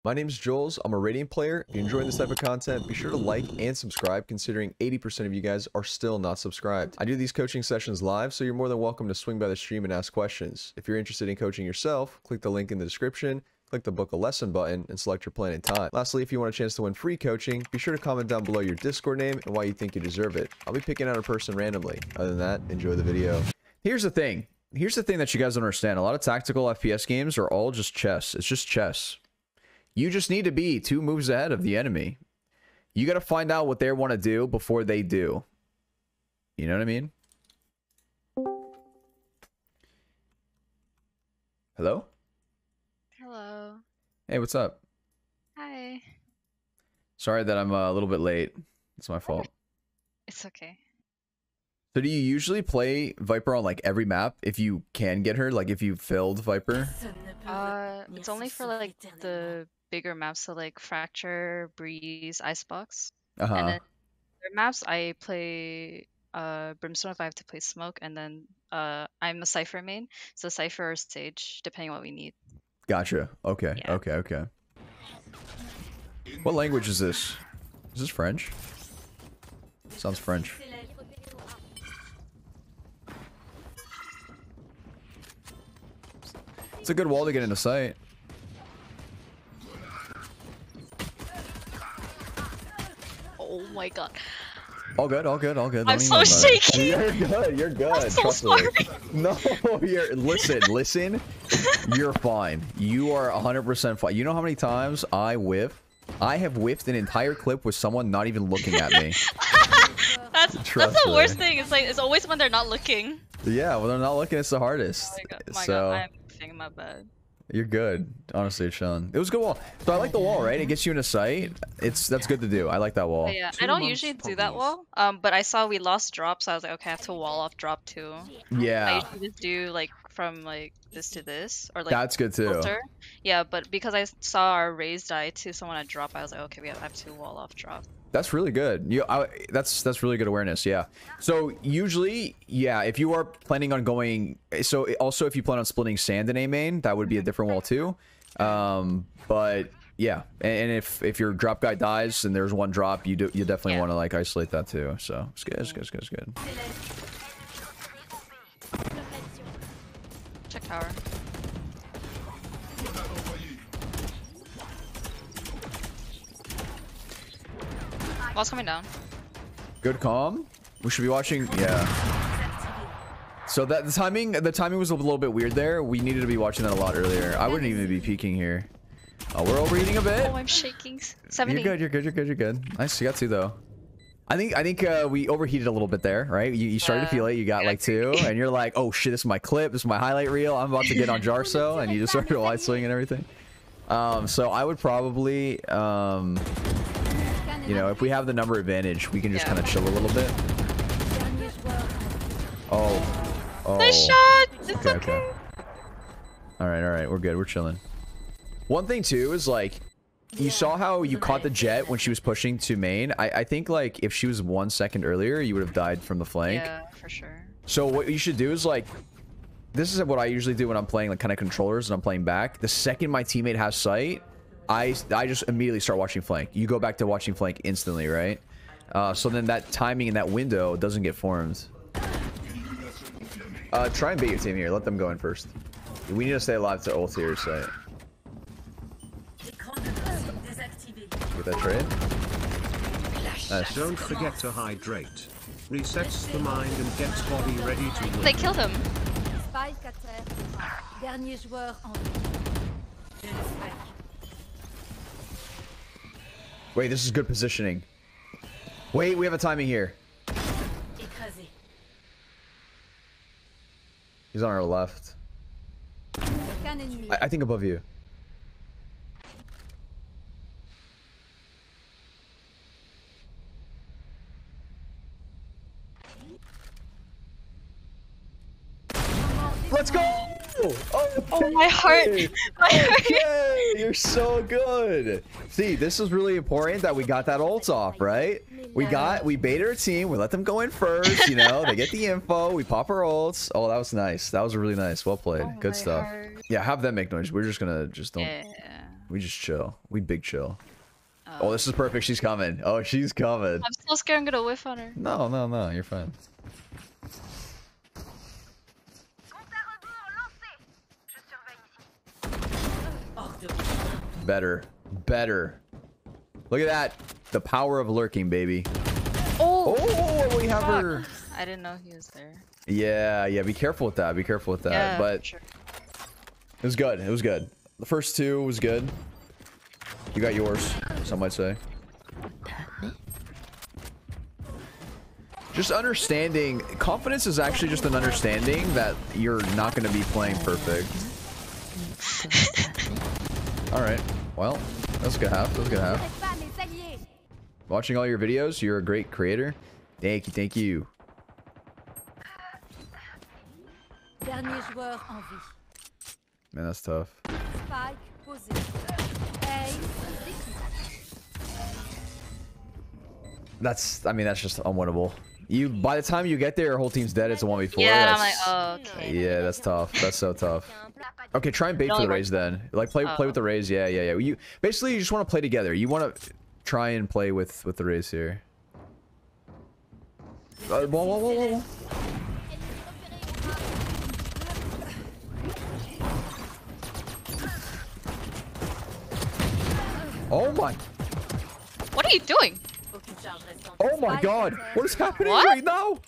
My name is Jollz. I'm a Radiant player. If you're enjoying this type of content, be sure to like and subscribe, considering 80% of you guys are still not subscribed. I do these coaching sessions live, so you're more than welcome to swing by the stream and ask questions. If you're interested in coaching yourself, click the link in the description, click the book a lesson button, and select your plan and time. Lastly, if you want a chance to win free coaching, be sure to comment down below your Discord name and why you think you deserve it. I'll be picking out a person randomly. Other than that, enjoy the video. Here's the thing that you guys don't understand. A lot of tactical FPS games are all just chess. It's just chess. You just need to be 2 moves ahead of the enemy. You got to find out what they want to do before they do. You know what I mean? Hello? Hello. Hey, what's up? Hi. Sorry that I'm a little bit late. It's my fault. It's okay. So do you usually play Viper on like every map if you can get her? Like if you filled Viper? It's only for like the bigger maps, so like Fracture, Breeze, Icebox. And then other maps I play Brimstone if I have to play Smoke, and then I'm a Cypher main, so Cypher or Sage, depending on what we need. Gotcha. Okay. Yeah. Okay. What language is this? Is this French? Sounds French. It's a good wall to get into sight. Oh my god. All good. I'm so shaky. You're good. I'm so Trust sorry. me. No, listen. You're fine. You are 100% fine. You know how many times I whiff? I have whiffed an entire clip with someone not even looking at me. That's the worst thing. It's like it's always when they're not looking. Yeah, when they're not looking, it's the hardest. My god, I'm thinking my bad. You're good. Honestly, you're chilling. It was a good wall. So I like the wall, right? It gets you into sight. That's good to do. I like that wall. But yeah, I don't usually do that wall. But I saw we lost drop, so I was like, okay, I have to wall off drop too. Yeah. I usually just do like from like this to this, or like that's good too. Filter. Yeah, but because I saw our raise die to someone at drop, I was like, okay, I have to wall off drop. That's really good. That's really good awareness. Yeah. So usually, yeah, if you are planning on going, so also if you plan on splitting sand in A main, that would be a different wall too. But yeah, and if your drop guy dies and there's one drop, you definitely want to like isolate that too. So it's good. It's good. Check tower. Wall's coming down. Good calm. We should be watching. Yeah. So that the timing was a little bit weird there. We needed to be watching that a lot earlier. I wouldn't even be peeking here. Oh, we're overheating a bit. Oh, I'm shaking. 70. You're good. Nice. You got 2 though. I think we overheated a little bit there, right? You started to feel it. You got like 2, and you're like, oh shit, this is my clip. This is my highlight reel. I'm about to get on Jarso, and you just started wide swing and everything. So I would probably you know, if we have the number advantage, we can just kind of chill a little bit. Oh. Nice shot! It's okay. Alright. We're good. We're chilling. One thing, too, is, like, you saw how you caught the jet when she was pushing to main. I think, like, if she was 1 second earlier, you would have died from the flank. Yeah, for sure. So what you should do is, like, this is what I usually do when I'm playing, like, kind of controllers and I'm playing back. The second my teammate has sight, I just immediately start watching flank. You go back to watching flank instantly, right? So then that timing in that window doesn't get formed. Try and bait your team here. Let them go in first. We need to stay alive to ult here, so. Get that trade. Nice. Don't forget to hydrate. Resets the mind and gets body ready to win. They killed him. Wait, this is good positioning. Wait, we have a timing here. He's on our left. I think above you. Let's go! Oh, my heart. Okay, you're so good. See, this is really important that we got that ult off, right? We baited our team. We let them go in first. You know, they get the info. We pop our ults. Oh, that was nice. That was really nice. Well played. Good stuff. Heart. Yeah, have them make noise. We're just gonna don't. Yeah. We just chill. We big chill. Oh, this is perfect. She's coming. Oh, she's coming. I'm so scared I'm gonna whiff on her. No, no, no. You're fine. Better. Better. Look at that. The power of lurking, baby. Oh! Oh, we have her. I didn't know he was there. Yeah, yeah. Be careful with that. Be careful with that. Yeah, but sure. it was good. It was good. The first two was good. You got yours, some might say. Just understanding. Confidence is actually just an understanding that you're not going to be playing perfect. Alright. Well, that's a good half. That's a good half. Watching all your videos. You're a great creator. Thank you. Thank you. Man, that's tough. I mean, that's just unwinnable. By the time you get there, your whole team's dead. It's a 1v4. Yeah, I'm like, oh, okay. Yeah, that's tough. That's so tough. Okay, try and bait for the Raze then. Like, play with the Raze. Yeah, yeah, yeah. Basically, you just want to play together. You want to try and play with the Raze here. Whoa, whoa, whoa, whoa. Oh my. What are you doing? Oh my god. What is happening right now?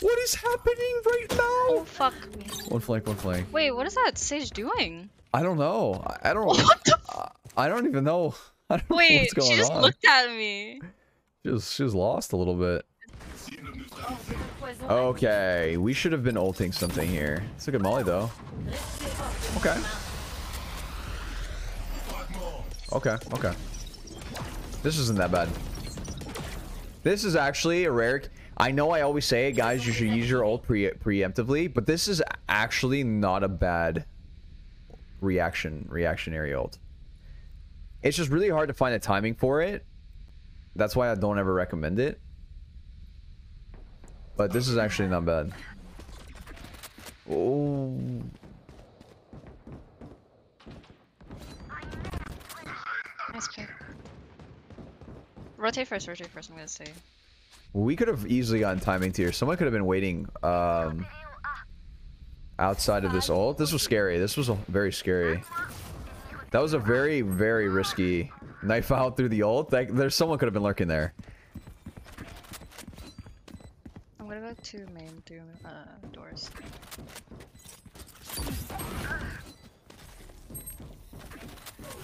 What is happening right now? Oh, fuck. One flank, one flank. Wait, what is that Sage doing? I don't know. I don't. What the I don't even know. I don't know Wait, what's going on. she just looked at me. She was lost a little bit. Okay, we should have been ulting something here. It's a good molly though. Okay. Okay, okay. This isn't that bad. This is actually a rare. I know I always say, guys, you should use your ult preemptively, but this is actually not a bad reactionary ult. It's just really hard to find a timing for it. That's why I don't ever recommend it. But this is actually not bad. Oh. Nice pick. Rotate first, I'm gonna say. We could have easily gotten timing tier. Someone could have been waiting outside of this ult. This was scary. This was very scary. That was a very, very risky knife out through the ult. There's someone could have been lurking there. I'm gonna go to main through doors.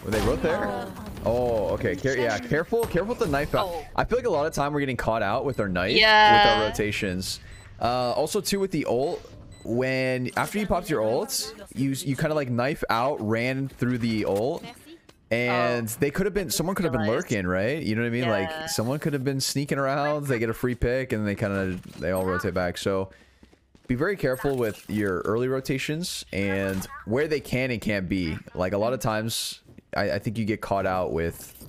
Were they both there? Oh, okay. Yeah, careful with the knife out. Oh. I feel like a lot of time we're getting caught out with our knife, with our rotations. Also, too, with the ult, after you popped your ult, you kind of like knife out, ran through the ult, and someone could have been lurking, right? You know what I mean? Yeah. Like someone could have been sneaking around. They get a free pick, and they all rotate back. So be very careful with your early rotations and where they can and can't be. Like a lot of times, I think you get caught out with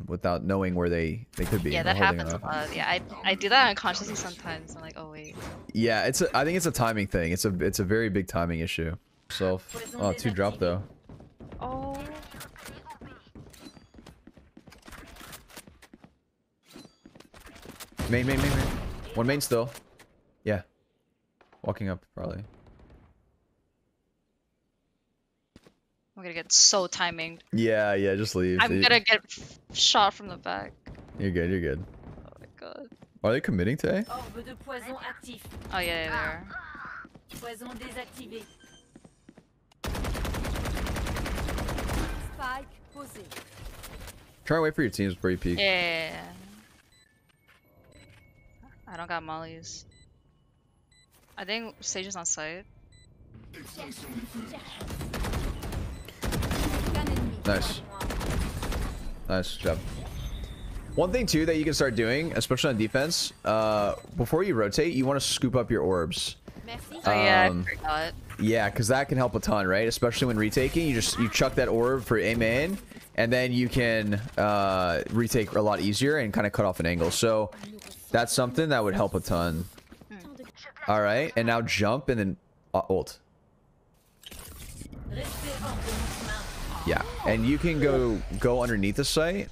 without knowing where they could be. Yeah, that happens a lot. Yeah, I do that unconsciously sometimes. I'm like, oh wait. Yeah, I think it's a timing thing. It's a very big timing issue. So, oh, 2 drop though. Oh. Main. One main still. Yeah. Walking up probably. I'm gonna get so timinged. Yeah, just leave. I'm gonna get shot from the back. You're good. Oh my god. Are they committing today? Oh yeah, they are. Try and wait for your teams before you peek. Yeah. I don't got mollies. I think Sage is on site. Nice job. One thing too that you can start doing, especially on defense, before you rotate, you want to scoop up your orbs. Oh yeah, I forgot. Yeah, because that can help a ton, right? Especially when retaking, you chuck that orb for a main, and then you can retake a lot easier and kind of cut off an angle. So that's something that would help a ton. All right, and now jump and then ult. Yeah, and you can go underneath the site.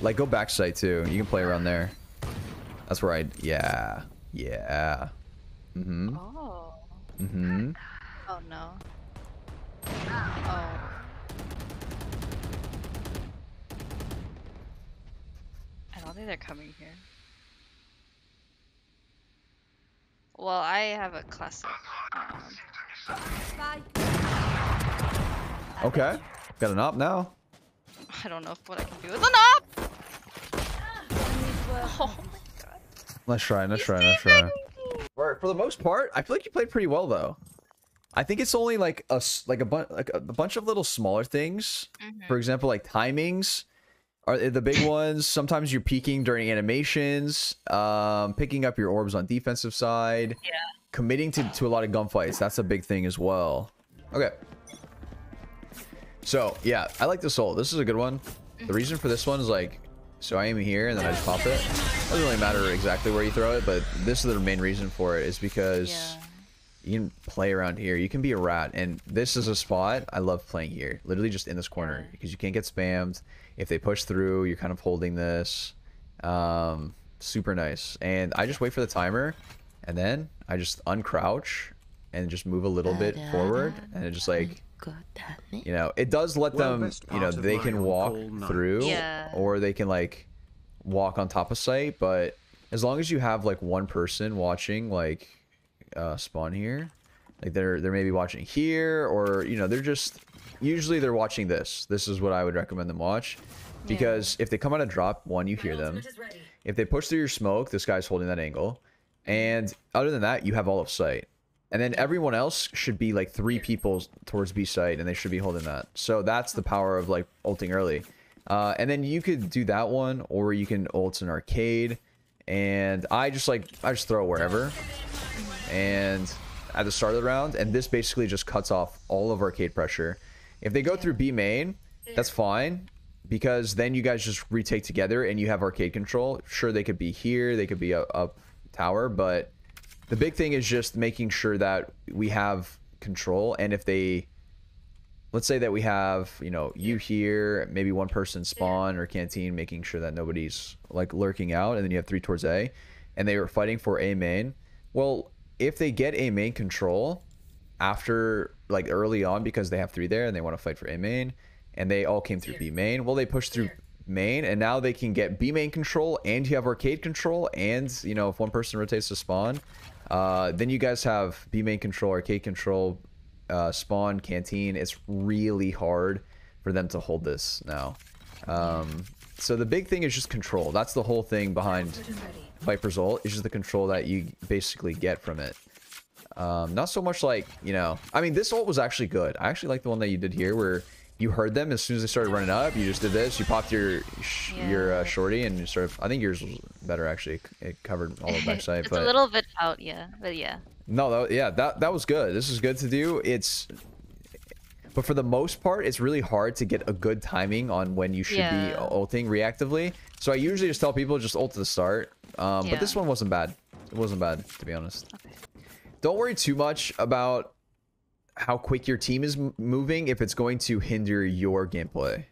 Like, go back site too. You can play around there. That's where yeah. Yeah. Mm-hmm. Oh. Mm-hmm. Oh no. Oh. I don't think they're coming here. Well, I have a classic. Okay. Got an op now. I don't know what I can do with an op! Oh my god. Let's try. For the most part, I feel like you played pretty well though. I think it's only like a bunch of little smaller things. For example, like timings are the big ones. Sometimes you're peeking during animations, picking up your orbs on defensive side, committing to a lot of gunfights. That's a big thing as well. Okay. So yeah, I like this ult. This is a good one. The reason for this one is like, so I aim here and then I just pop it. Doesn't really matter exactly where you throw it, but this is the main reason for it, is because you can play around here. You can be a rat, and this is a spot I love playing here. Literally just in this corner, because you can't get spammed. If they push through, you're kind of holding this. Super nice. And I just wait for the timer, and then I just uncrouch and just move a little bit forward, and it just like, you know, it does let them, you know, they can walk through, or they can like walk on top of site. But as long as you have like one person watching, like spawn here, like they're maybe watching here, or you know, they're just usually they're watching this. This is what I would recommend them watch, because if they come out of drop one, you hear them. If they push through your smoke, this guy's holding that angle, and other than that, you have all of sight. And then everyone else should be like 3 people towards B site, and they should be holding that. So that's the power of like ulting early. And then you could do that one, or you can ult an arcade. And I just throw it wherever. And at the start of the round, and this basically just cuts off all of arcade pressure. If they go through B main, that's fine, because then you guys just retake together and you have arcade control. Sure, they could be here, they could be up tower, but the big thing is just making sure that we have control. And if they, let's say that we have, you know, you here, maybe one person spawn or canteen, making sure that nobody's like lurking out, and then you have 3 towards A, and they were fighting for A main. Well, if they get A main control after, like early on, because they have 3 there and they want to fight for A main, and they all came through B main, well, they pushed through main, and now they can get B main control, and you have arcade control, and you know, if one person rotates to spawn, then you guys have B main control, arcade control, spawn, canteen. It's really hard for them to hold this now. So the big thing is just control. That's the whole thing behind Viper's ult, is just the control that you basically get from it. Not so much like, you know, I mean, this ult was actually good. I actually like the one that you did here, where you heard them as soon as they started running up. You just did this. You popped your shorty, and you sort of. I think yours was better actually. It covered all the backside. It's a little bit out, but yeah. No, that was good. This is good to do. But for the most part, it's really hard to get a good timing on when you should be ulting reactively. So I usually just tell people just ult to the start. But this one wasn't bad. It wasn't bad, to be honest. Okay. Don't worry too much about how quick your team is moving if it's going to hinder your gameplay.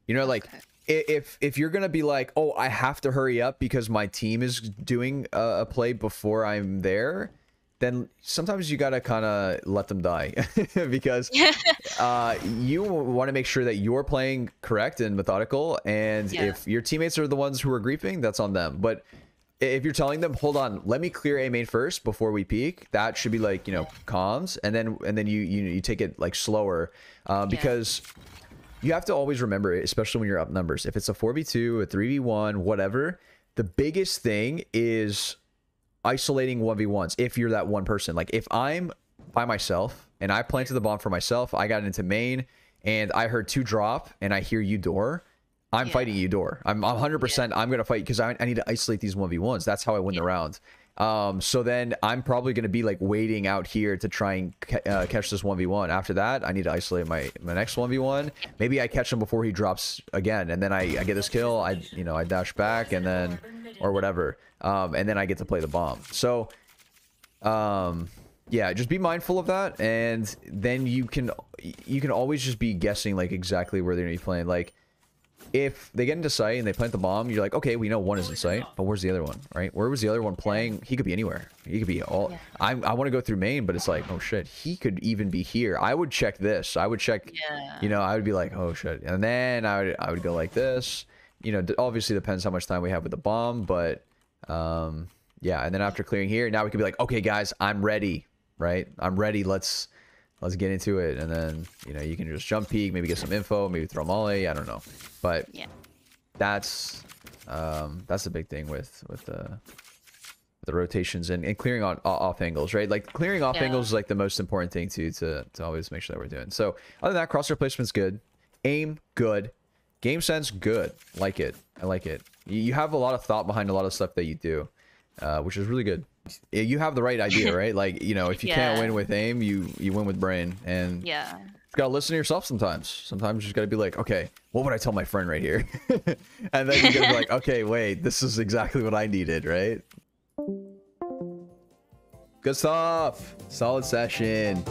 You know, like if you're gonna be like, oh, I have to hurry up because my team is doing a play before I'm there, then sometimes you gotta kind of let them die because you want to make sure that you're playing correct and methodical, and if your teammates are the ones who are griefing, that's on them. But if you're telling them, hold on, let me clear A main first before we peek, that should be like, you know, comms, and then you take it like slower, because you have to always remember, especially when you're up numbers, if it's a 4v2, a 3v1, whatever, the biggest thing is isolating 1v1s. If you're that one person, like if I'm by myself and I planted the bomb for myself, I got into main and I heard 2 drop and I hear you door, I'm fighting you door. I'm 100%. I'm gonna fight because I need to isolate these 1v1s. That's how I win the round. So then I'm probably gonna be like waiting out here to try and catch this 1v1. After that, I need to isolate my next 1v1. Maybe I catch him before he drops again, and then I get this kill. I dash back, and then or whatever, and then I get to play the bomb. So Yeah, just be mindful of that, and then you can always just be guessing like exactly where they're gonna be playing. Like if they get into sight and they plant the bomb, you're like, okay, we know one is in sight, but where's the other one, right? Where was the other one playing? He could be anywhere. He could be all. I want to go through main, but it's like, oh shit, he could even be here. I would check this. I would check. You know, I would be like, oh shit, and then I would go like this. You know, obviously depends how much time we have with the bomb, but yeah. And then after clearing here, now we could be like, okay, guys, I'm ready, right? I'm ready. Let's get into it. And then, you know, you can just jump peek, maybe get some info, maybe throw molly. I don't know, but that's the big thing with the rotations and clearing on off angles, right? Like clearing off angles is like the most important thing to always make sure that we're doing. So other than that, crosshair placement's good, aim good, game sense good. Like it. I like it. You have a lot of thought behind a lot of stuff that you do, which is really good. You have the right idea, right? Like, you know, if you can't win with aim, you win with brain. And you gotta listen to yourself sometimes. Sometimes you just gotta be like, okay, what would I tell my friend right here? And then you gotta be like, okay, wait, this is exactly what I needed, right? Good stuff. Solid session.